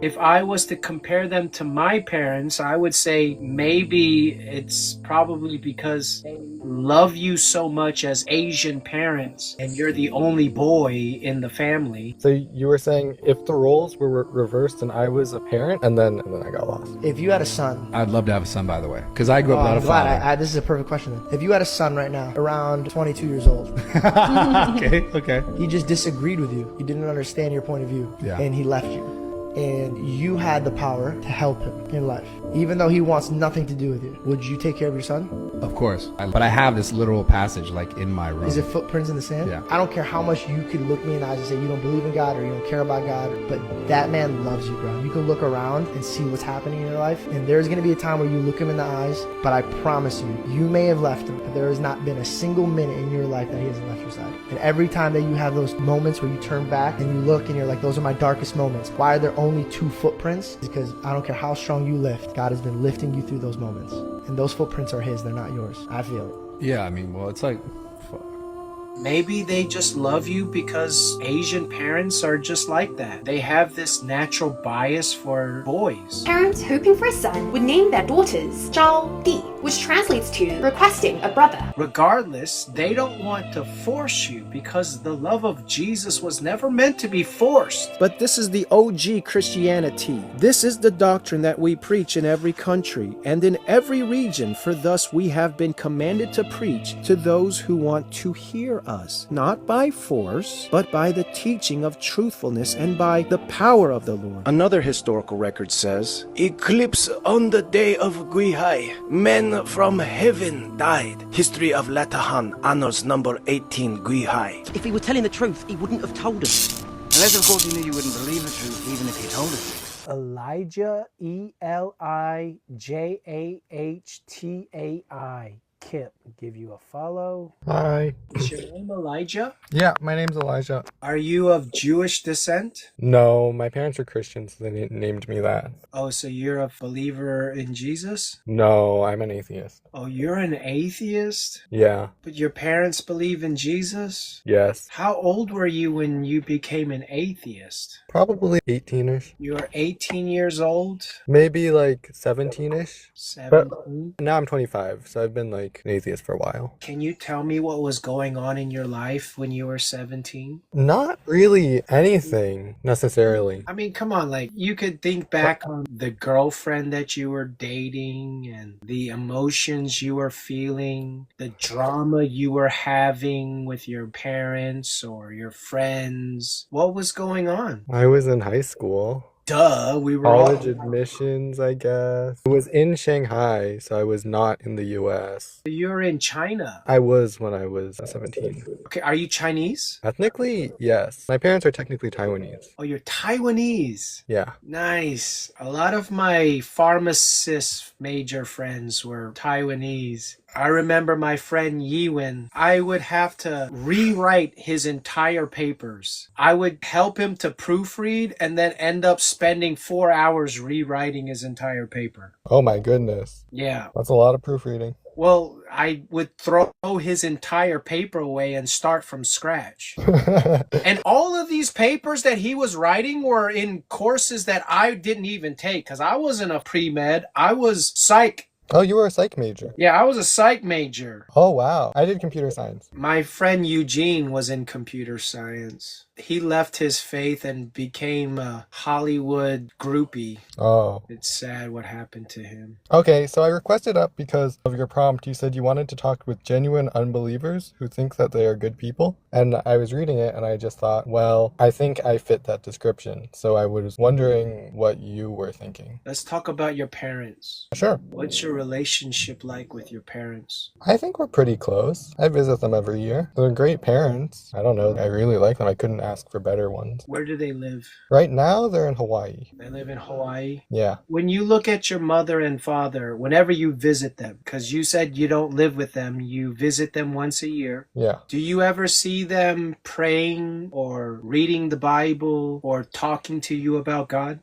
If I was to compare them to my parents, I would say maybe it's probably because they love you so much as Asian parents and you're the only boy in the family. So you were saying if the roles were reversed and I was a parent, and then I got lost. If you had a son, I'd love to have a son, by the way, because I grew up without I'm a glad. father. This is a perfect question then. If you had a son right now, around 22 years old, Okay. he just disagreed with you. He didn't understand your point of view. Yeah. And he left you. And you had the power to help him in life. Even though he wants nothing to do with you. Would you take care of your son? Of course. But I have this literal passage like in my room. Is it footprints in the sand? Yeah. I don't care how much you could look me in the eyes and say you don't believe in God or you don't care about God, but that man loves you, bro. You can look around and see what's happening in your life, and there's going to be a time where you look him in the eyes, but I promise you, you may have left him, but there has not been a single minute in your life that he hasn't left your side. And every time that you have those moments where you turn back and you look and you're like, those are my darkest moments. Why are there only 2 footprints? Because I don't care how strong you lift, God has been lifting you through those moments. And those footprints are his, they're not yours. I feel it. Yeah, I mean, well, it's like, Maybe they just love you because Asian parents are just like that. They have this natural bias for boys. Parents hoping for a son would name their daughters Zhao Di, which translates to requesting a brother. Regardless, they don't want to force you because the love of Jesus was never meant to be forced. But this is the OG Christianity. This is the doctrine that we preach in every country and in every region, for thus we have been commanded to preach to those who want to hear us, not by force, but by the teaching of truthfulness and by the power of the Lord. Another historical record says, eclipse on the day of Guihai, men from heaven died. History of Latahan honors number 18 Guihai. If he were telling the truth, he wouldn't have told us. Unless, of course, he knew you wouldn't believe the truth, even if he told it to you. Elijah, Elijahtai. Kip, give you a follow. Hi. Is your name Elijah? Yeah, my name's Elijah. Are you of Jewish descent? No, my parents are Christians, so they named me that. Oh, so you're a believer in Jesus? No, I'm an atheist. Oh, you're an atheist? Yeah. But your parents believe in Jesus? Yes. How old were you when you became an atheist? Probably 18-ish. You were 18 years old? Maybe like 17-ish. 17? Now I'm 25, so I've been like an atheist for a while. Can you tell me what was going on in your life when you were 17? Not really anything necessarily. I mean, come on, like you could think back on the girlfriend that you were dating and the emotions you were feeling, the drama you were having with your parents or your friends. What was going on? I was in high school. Duh, we were College all... admissions, I guess. It was in Shanghai, so I was not in the US. You're in China. I was when I was 17. Okay, are you Chinese? Ethnically, yes. My parents are technically Taiwanese. Oh, you're Taiwanese. Yeah. Nice. A lot of my pharmacist major friends were Taiwanese. I remember my friend Yiwen. I would have to rewrite his entire papers. I would help him to proofread and then end up spending 4 hours rewriting his entire paper. Oh my goodness. Yeah. That's a lot of proofreading. Well, I would throw his entire paper away and start from scratch. And all of these papers that he was writing were in courses that I didn't even take because I wasn't a pre-med. I was psych. Oh, you were a psych major? Yeah, I was a psych major. Oh, wow. I did computer science. My friend Eugene was in computer science. He left his faith and became a Hollywood groupie. Oh. It's sad what happened to him. Okay, so I requested up because of your prompt. You said you wanted to talk with genuine unbelievers who think that they are good people. And I was reading it and I just thought, well, I think I fit that description. So I was wondering what you were thinking. Let's talk about your parents. Sure. What's your relationship like with your parents? I think we're pretty close. I visit them every year. They're great parents. I don't know. I really like them. I couldn't ask for better ones. Where do they live? Right now, they're in Hawaii. They live in Hawaii? Yeah. When you look at your mother and father, whenever you visit them, because you said you don't live with them, you visit them once a year. Yeah. Do you ever see them praying or reading the Bible or talking to you about God?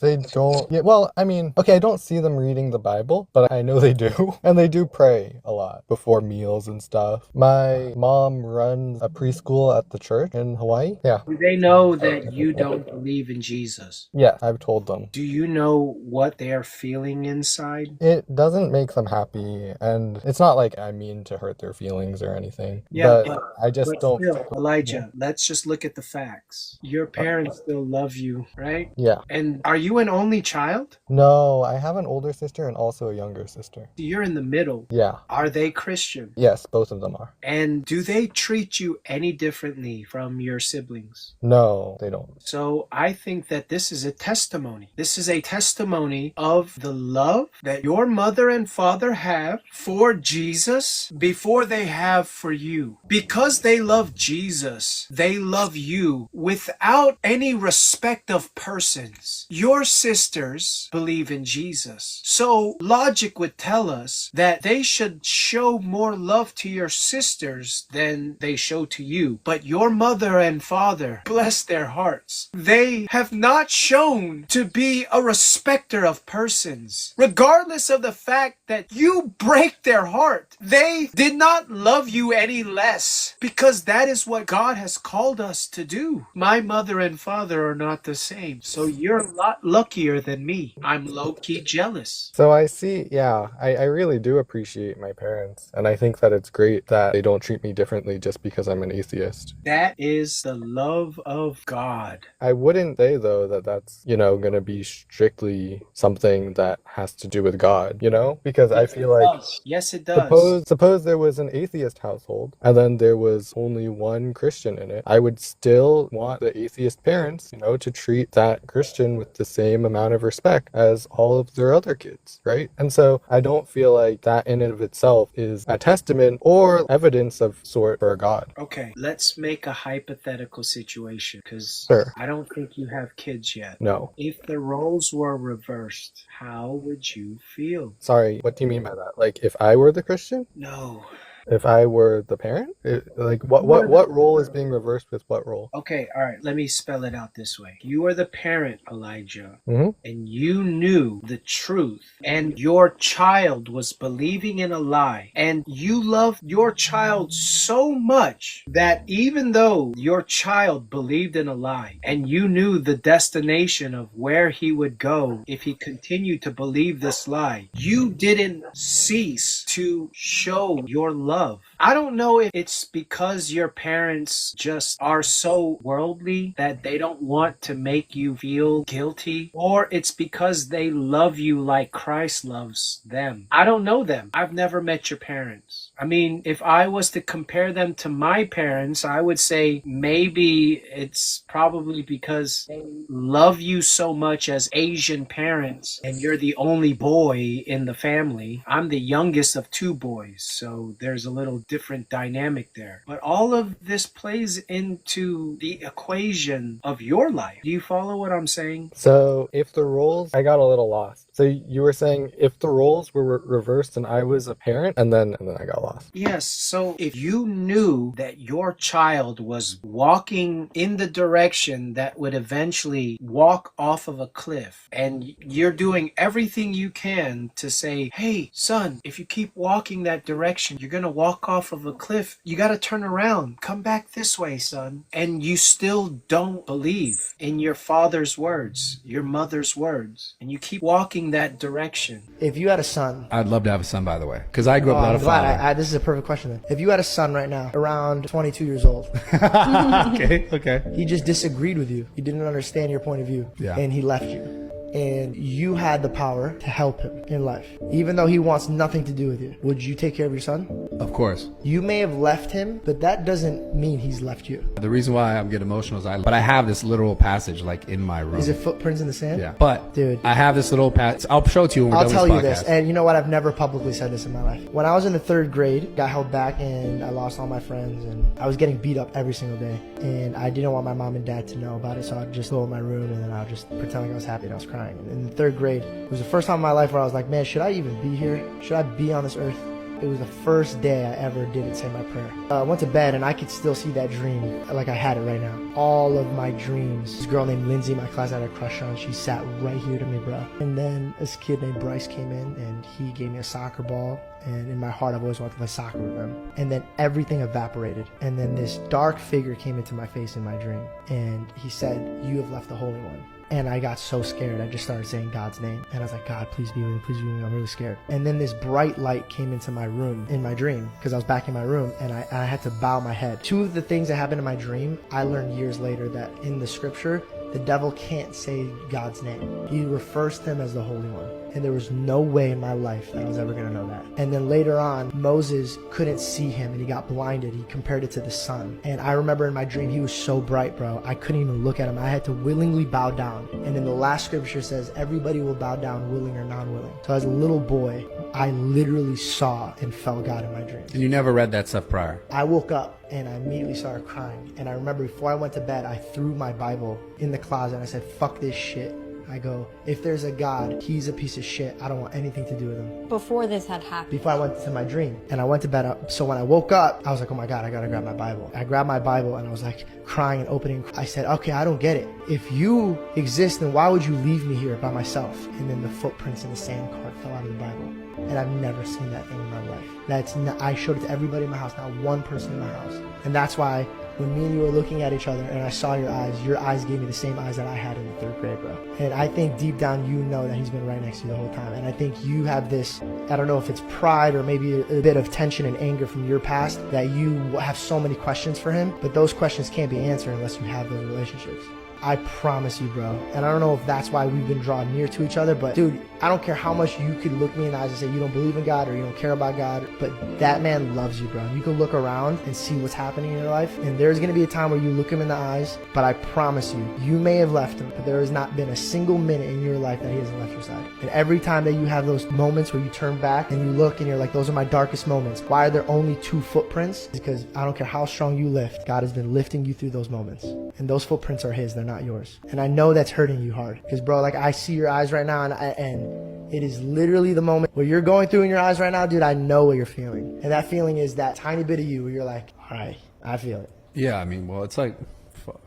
They don't. Yeah, well, I mean, okay, I don't see them reading the Bible Bible, but I know they do. And they do pray a lot before meals and stuff. My mom runs a preschool at the church in Hawaii. Yeah. Do they know that you don't believe in Jesus? Yeah, I've told them. Do you know what they are feeling inside? It doesn't make them happy, and it's not like I mean to hurt their feelings or anything. Yeah, but I just don't. still, Elijah, let's just look at the facts. Your parents still love you, right? Yeah. And are you an only child? No, I have an older sister and also a younger sister. You're in the middle. Yeah. Are they Christian? Yes, both of them are. And do they treat you any differently from your siblings? No, they don't. So I think that this is a testimony. This is a testimony of the love that your mother and father have for Jesus before they have for you. Because they love Jesus, they love you without any respect of persons. Your sisters believe in Jesus. So logic would tell us that they should show more love to your sisters than they show to you. But your mother and father, bless their hearts, they have not shown to be a respecter of persons. Regardless of the fact that you break their heart, they did not love you any less, because that is what God has called us to do. My mother and father are not the same, so you're a lot luckier than me. I'm low-key jealous. So I see, yeah, I really do appreciate my parents, and I think that it's great that they don't treat me differently just because I'm an atheist. That is the love of God. I wouldn't say, though, that that's, going to be strictly something that has to do with God, Because I feel like... Yes, it does. Suppose there was an atheist household, and then there was only one Christian in it. I would still want the atheist parents, to treat that Christian with the same amount of respect as all of their other kids, right? And so I don't feel like that in and of itself is a testament or evidence of sort for God. Okay, let's make a hypothetical situation, because Sure. I don't think you have kids yet. No. If the roles were reversed, how would you feel? Sorry, what do you mean by that? Like, if I were the Christian? No. If I were the parent? What role is being reversed with what role? Okay, all right, let me spell it out this way. You are the parent, Elijah, Mm-hmm. and you knew the truth, and your child was believing in a lie, and you loved your child so much that even though your child believed in a lie, and you knew the destination of where he would go if he continued to believe this lie, you didn't cease to show your love. I don't know if it's because your parents just are so worldly that they don't want to make you feel guilty, or it's because they love you like Christ loves them. I don't know them. I've never met your parents. I mean, if I was to compare them to my parents, I would say maybe it's probably because they love you so much as Asian parents, and you're the only boy in the family. I'm the youngest of two boys, so there's a little different dynamic there. But all of this plays into the equation of your life. Do you follow what I'm saying? So if the roles, I got a little lost. So you were saying if the roles were reversed and I was a parent, and then I got lost. Yes, so if you knew that your child was walking in the direction that would eventually walk off of a cliff, and you're doing everything you can to say, hey, son, if you keep walking that direction, you're going to walk off of a cliff. You got to turn around. Come back this way, son. And you still don't believe in your father's words, your mother's words, and you keep walking that direction. If you had a son, I'd love to have a son, by the way, because I grew up without a I'm father. glad. This is a perfect question then. If you had a son right now, around 22 years old, Okay. he just disagreed with you. He didn't understand your point of view. Yeah. And he left you. And you had the power to help him in life. Even though he wants nothing to do with you. Would you take care of your son? Of course. You may have left him, but that doesn't mean he's left you. The reason why I'm getting emotional is but I have this literal passage like in my room. Is it footprints in the sand? Yeah. But Dude. I have this little passage. I'll show it to you when we're I'll done tell with you this this, podcast. and you know what? I've never publicly said this in my life. When I was in the 3rd grade, got held back and I lost all my friends, and I was getting beat up every single day. And I didn't want my mom and dad to know about it, so I'd just go in my room and then I would just pretend like I was happy and I was crying. And in the 3rd grade, it was the first time in my life where I was like, man, should I even be here? Should I be on this earth? It was the first day I ever didn't say my prayer. I went to bed and I could still see that dream like I had it right now. All of my dreams. This girl named Lindsay, my class I had a crush on, she sat right here to me, bro. And then this kid named Bryce came in and he gave me a soccer ball. And in my heart, I've always wanted to play soccer with them. And then everything evaporated. And then this dark figure came into my face in my dream. And he said, "You have left the Holy One." And I got so scared, I just started saying God's name. And I was like, "God, please be with me, please be with me. I'm really scared." And then this bright light came into my room, in my dream, because I was back in my room, and I had to bow my head. Two of the things that happened in my dream, I learned years later that in the scripture, the devil can't say God's name. He refers to him as the Holy One. And there was no way in my life that I was ever going to know that. And then later on, Moses couldn't see him and he got blinded. He compared it to the sun. And I remember in my dream, he was so bright, bro. I couldn't even look at him. I had to willingly bow down. And then the last scripture says, everybody will bow down, willing or non-willing. So as a little boy, I literally saw and felt God in my dreams. And you never read that stuff prior? I woke up and I immediately started crying. And I remember before I went to bed, I threw my Bible in the closet and I said, "Fuck this shit." I go, if there's a God, he's a piece of shit. I don't want anything to do with him. Before this had happened. Before I went to my dream. And I went to bed. So when I woke up, I was like, oh my God, I gotta grab my Bible. I grabbed my Bible and I was like crying and opening. I said, okay, I don't get it. If you exist, then why would you leave me here by myself? And then the footprints in the sand cart fell out of the Bible. And I've never seen that thing in my life. I showed it to everybody in my house, not one person in my house. And that's why when me and you were looking at each other and I saw your eyes gave me the same eyes that I had in the 3rd grade, bro. And I think deep down you know that he's been right next to you the whole time. And I think you have this, I don't know if it's pride or maybe a bit of tension and anger from your past, that you have so many questions for him, but those questions can't be answered unless you have those relationships. I promise you, bro. And I don't know if that's why we've been drawn near to each other, but dude, I don't care how much you could look me in the eyes and say you don't believe in God or you don't care about God, but that man loves you, bro. You can look around and see what's happening in your life, and there's going to be a time where you look him in the eyes, but I promise you, you may have left him, but there has not been a single minute in your life that he hasn't left your side. And every time that you have those moments where you turn back and you look and you're like, those are my darkest moments. Why are there only 2 footprints? It's because I don't care how strong you lift, God has been lifting you through those moments. And those footprints are his, they're not yours. And I know that's hurting you hard. Because bro, like I see your eyes right now and it is literally the moment where you're going through in your eyes right now, dude, I know what you're feeling. And that feeling is that tiny bit of you where you're like, all right, I feel it. Yeah, I mean, well, it's like, fuck.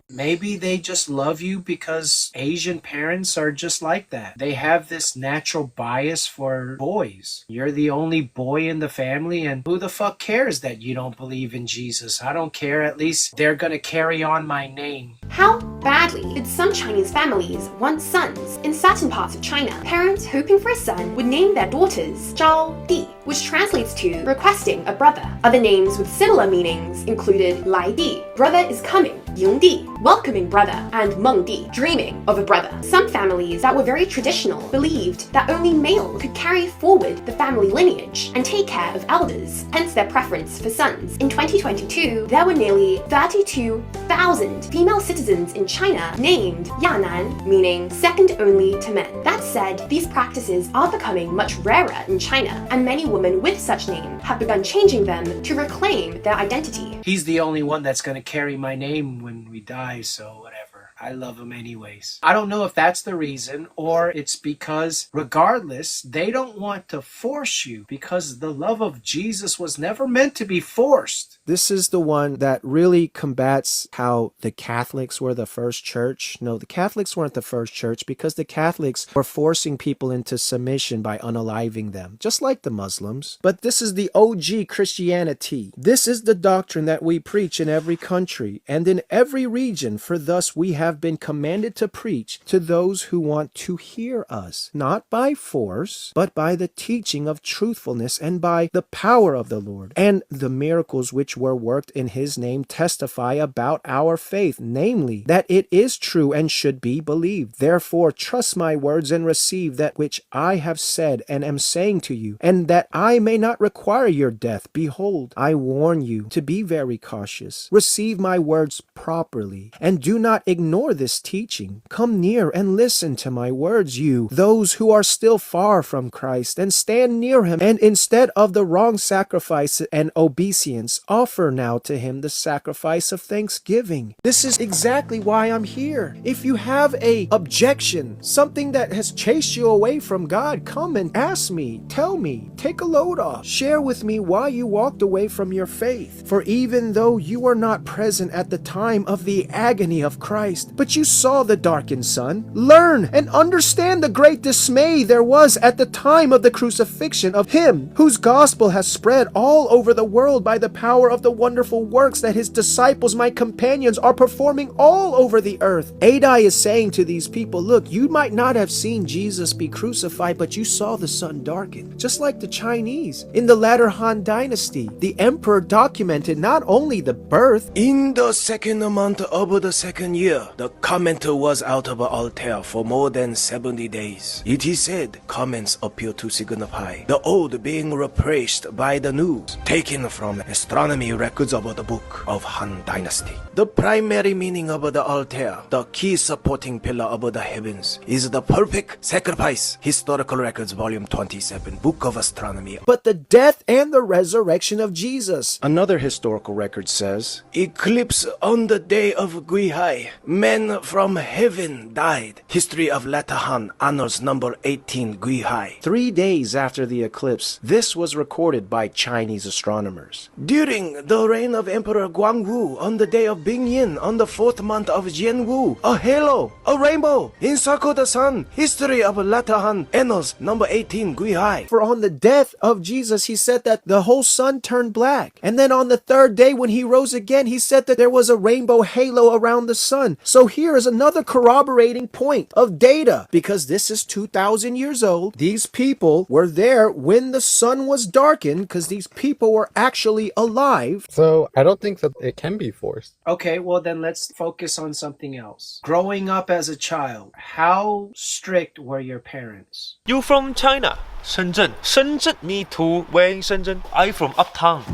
Maybe they just love you because Asian parents are just like that. They have this natural bias for boys. You're the only boy in the family, and who the fuck cares that you don't believe in Jesus? I don't care. At least they're gonna carry on my name. How badly did some Chinese families want sons? In certain parts of China, parents hoping for a son would name their daughters Zhao Di, which translates to requesting a brother. Other names with similar meanings included Lai Di, brother is coming, Ying Di, welcoming brother, and Meng Di, dreaming of a brother. Some families that were very traditional believed that only male could carry forward the family lineage and take care of elders, hence their preference for sons. In 2022, there were nearly 32,000 female citizens in China named Yanan, meaning second only to men. That said, these practices are becoming much rarer in China, and many women with such name have begun changing them to reclaim their identity. He's the only one that's gonna carry my name when we die, so whatever. I love him anyways. I don't know if that's the reason, or it's because regardless, they don't want to force you, because the love of Jesus was never meant to be forced. This is the one that really combats how the Catholics were the first church. No, the Catholics weren't the first church because the Catholics were forcing people into submission by unaliving them, just like the Muslims. But this is the OG Christianity. This is the doctrine that we preach in every country and in every region, for thus we have been commanded to preach to those who want to hear us, not by force, but by the teaching of truthfulness and by the power of the Lord. And the miracles which were worked in his name testify about our faith, namely, that it is true and should be believed. Therefore, trust my words and receive that which I have said and am saying to you, and that I may not require your death. Behold, I warn you to be very cautious. Receive my words properly, and do not ignore this teaching. Come near and listen to my words, you, those who are still far from Christ, and stand near him, and instead of the wrong sacrifice and obeisance, offer offer now to him the sacrifice of thanksgiving. This is exactly why I'm here. If you have a objection, something that has chased you away from God, come and ask me, tell me, take a load off, share with me why you walked away from your faith. For even though you were not present at the time of the agony of Christ, but you saw the darkened sun, learn and understand the great dismay there was at the time of the crucifixion of him whose gospel has spread all over the world by the power of the wonderful works that his disciples, my companions, are performing all over the earth. Adai is saying to these people, look, you might not have seen Jesus be crucified, but you saw the sun darken. Just like the Chinese. In the latter Han Dynasty, the emperor documented not only the birth. In the second month of the second year, the comment was out of Altair for more than 70 days. It is said comments appear to signify the old being replaced by the new, taken from astronomy records of the book of Han Dynasty. The primary meaning of the Altair, the key supporting pillar of the heavens, is the perfect sacrifice. Historical Records, Volume 27, Book of Astronomy. But the death and the resurrection of Jesus. Another historical record says, eclipse on the day of Guihai, men from heaven died. History of Latahan, Annals number 18, Guihai. 3 days after the eclipse, this was recorded by Chinese astronomers. During the reign of Emperor Guangwu, on the day of Bingyin, on the 4th month of Jianwu, a halo, a rainbow, encircled the sun. History of Latahan, Annals number 18, Guihai. For on the death of Jesus, he said that the whole sun turned black. And then on the third day when he rose again, he said that there was a rainbow halo around the sun. So here is another corroborating point of data, because this is 2,000 years old. These people were there when the sun was darkened, because these people were actually alive. So I don't think that it can be forced. Okay, well then let's focus on something else. Growing up as a child, how strict were your parents? You from China? Shenzhen. Shenzhen, me too. Where in Shenzhen? I from uptown.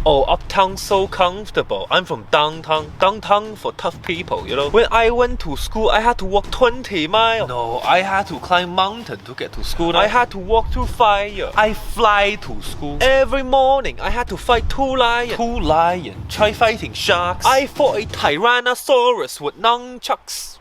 Oh, uptown so comfortable. I'm from downtown. Downtown for tough people, you know. When I went to school, I had to walk 20 miles. No, I had to climb mountain to get to school. I had to walk through fire. I fly to school. Every morning, I had to fight two lions. Two lions. Try fighting sharks. I fought a Tyrannosaurus with nunchucks.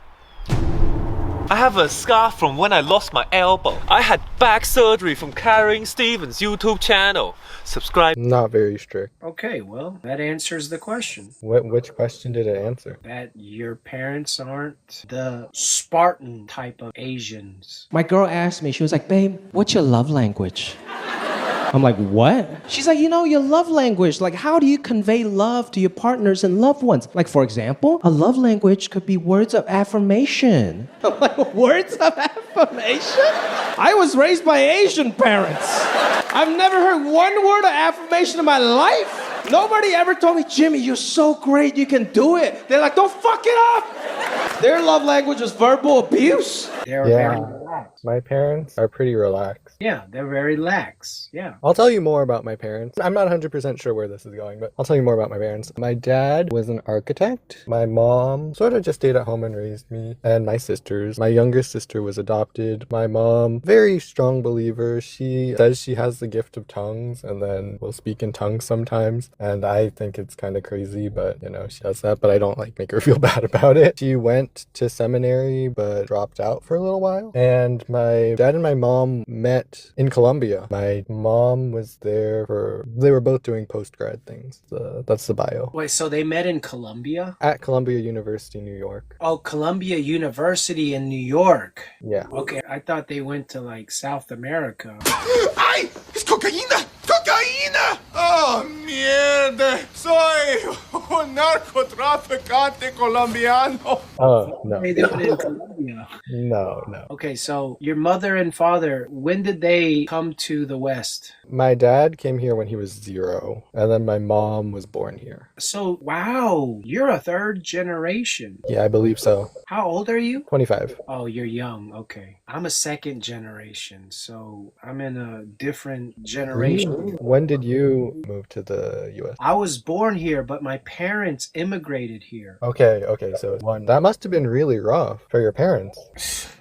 I have a scar from when I lost my elbow. I had back surgery from carrying Steven's YouTube channel. Subscribe. Not very strict. Okay, well, that answers the question. Which question did it answer? That your parents aren't the Spartan type of Asians. My girl asked me, she was like, babe, what's your love language? I'm like, what? She's like, you know, your love language. Like, how do you convey love to your partners and loved ones? Like, for example, a love language could be words of affirmation. I'm like, words of affirmation? I was raised by Asian parents. I've never heard one word of affirmation in my life. Nobody ever told me, Jimmy, you're so great, you can do it. They're like, don't fuck it up. Their love language was verbal abuse. They're very relaxed. My parents are pretty relaxed. Yeah, they're very lax. Yeah. I'll tell you more about my parents. I'm not 100% sure where this is going, but I'll tell you more about my parents. My dad was an architect. My mom sort of just stayed at home and raised me and my sisters. My younger sister was adopted. My mom, very strong believer. She says she has the gift of tongues and then will speak in tongues sometimes. And I think it's kind of crazy, but you know, she does that, but I don't like make her feel bad about it. She went to seminary, but dropped out for a little while. And my dad and my mom met in Colombia. My mom was there they were both doing post-grad things. That's the bio. Wait, so they met in Colombia? At Columbia University, New York. Oh, Columbia University in New York. Yeah. Okay, I thought they went to like South America. ¡Ay! ¡Es cocaína! ¡Cocaína! ¡Oh, mierda! Soy un narcotraficante colombiano. Oh, no. Hey, they went in Colombia. No. Okay, so your mother and father, when did they come to the West? My dad came here when he was 0, and then my mom was born here. So, wow, you're a third generation. Yeah, I believe so. How old are you? 25. Oh, you're young. Okay. I'm a second generation, so I'm in a different generation. When did you move to the U.S.? I was born here, but my parents immigrated here. Okay, so one, that must have been really rough for your parents.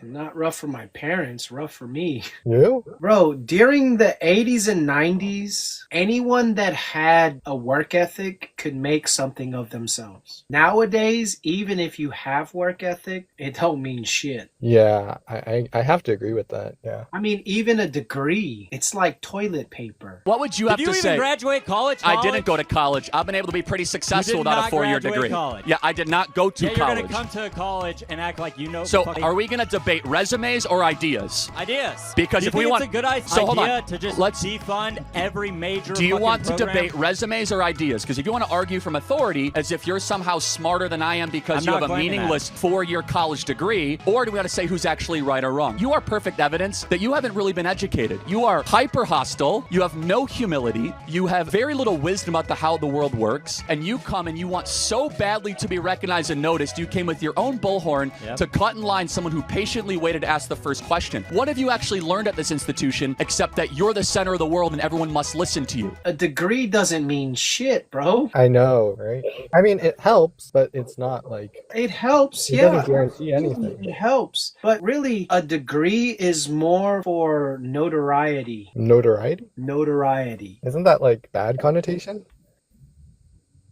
Not rough for my parents, rough for me. You? Bro, during the 80s and 90s, anyone that had a work ethic could make something of themselves. Nowadays, even if you have work ethic, it don't mean shit. Yeah, I have to agree with that, yeah. I mean, even a degree, it's like toilet paper. What would you have to say? Did you even graduate college? I didn't go to college. I've been able to be pretty successful without a 4-year degree. College. Yeah, I did not go to You're college. going to come to college and act like you know. So, are we going to debate resumes or ideas? Ideas. Because if we want, it's a good idea hold on. to just defund every major. Do you want to program? debate resumes or ideas? Because if you want to argue from authority as if you're somehow smarter than I am because you have a meaningless 4-year college degree, or do we want to say who's actually right or wrong? You are perfect evidence that you haven't really been educated. You are hyper hostile. You have no humility. You have very little wisdom about how the world works. And you come and you want so badly to be recognized and noticed, you came with your own bullhorn to cut in line someone who patiently waited to ask the first question. What have you actually learned at this institution except that you're the center of the world and everyone must listen to you? A degree doesn't mean shit, bro. I know, right? I mean, it helps, but it's not like... It helps, It yeah. doesn't guarantee anything. It helps. But really, a degree is more for notoriety. Notoriety? Notoriety. Isn't that like bad connotation?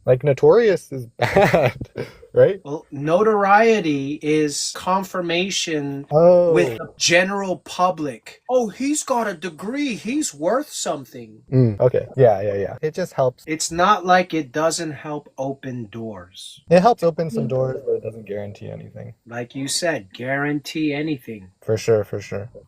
Like notorious is bad, right? Well, notoriety is confirmation with the general public. Oh, he's got a degree. He's worth something. Okay. Yeah. It just helps. It's not like it doesn't help open doors. It helps open some doors, but it doesn't guarantee anything. Like you said, guarantee anything. For sure.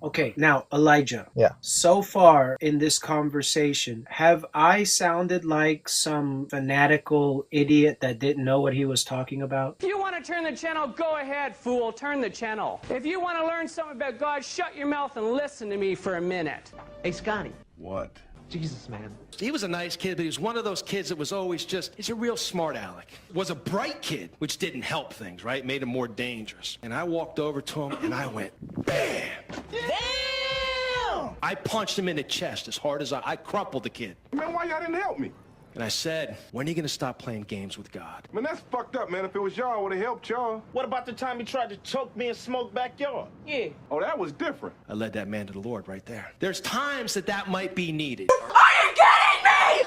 Okay, now, Elijah. Yeah. So far in this conversation, have I sounded like some fanatical idiot that didn't know what he was talking about? If you want to turn the channel, go ahead, fool. Turn the channel. If you want to learn something about God, shut your mouth and listen to me for a minute. Hey, Scotty. What? Jesus, man. He was a nice kid, but he was one of those kids that was always he's a real smart aleck. Was a bright kid, which didn't help things, right? Made him more dangerous. And I walked over to him and I went, bam! Damn! I punched him in the chest as hard as I crumpled the kid. Man, why y'all didn't help me? And I said, when are you going to stop playing games with God? Man, that's fucked up, man. If it was y'all, I would have helped y'all. What about the time he tried to choke me in Smoke backyard? Yeah. Oh, that was different. I led that man to the Lord right there. There's times that might be needed.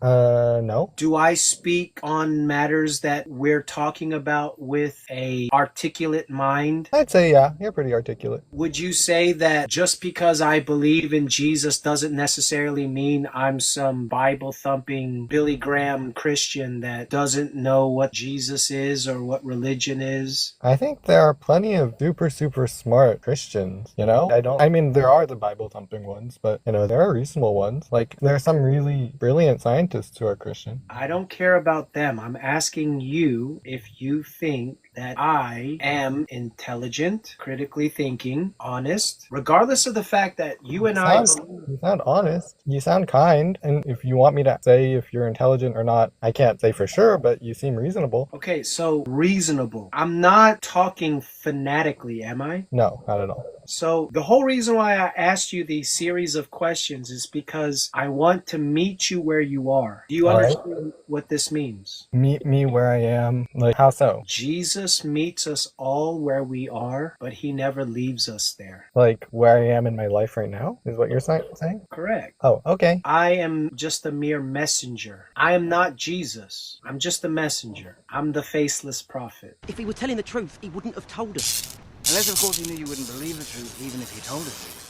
No. Do I speak on matters that we're talking about with a articulate mind? I'd say, yeah, you're pretty articulate. Would you say that just because I believe in Jesus doesn't necessarily mean I'm some Bible-thumping Billy Graham Christian that doesn't know what Jesus is or what religion is? I think there are plenty of super smart Christians, you know? I mean, there are the Bible-thumping ones, but, you know, there are reasonable ones. Like, there are some really brilliant scientists who are Christian. I don't care about them. I'm asking you if you think that I am intelligent, critically thinking, honest, regardless of the fact that you and I... You sound honest. You sound kind. And if you want me to say if you're intelligent or not, I can't say for sure, but you seem reasonable. Okay, so reasonable. I'm not talking fanatically, am I? No, not at all. So the whole reason why I asked you these series of questions is because I want to meet you where you are. Do you understand what this means? Meet me where I am? Like, how so? Jesus meets us all where we are, but he never leaves us there. Like where I am in my life right now is what you're saying? Correct. Oh, okay. I am just a mere messenger. I am not Jesus. I'm just a messenger. I'm the faceless prophet. If he were telling the truth, he wouldn't have told us. Unless, of course, he knew you wouldn't believe the truth, even if he told us.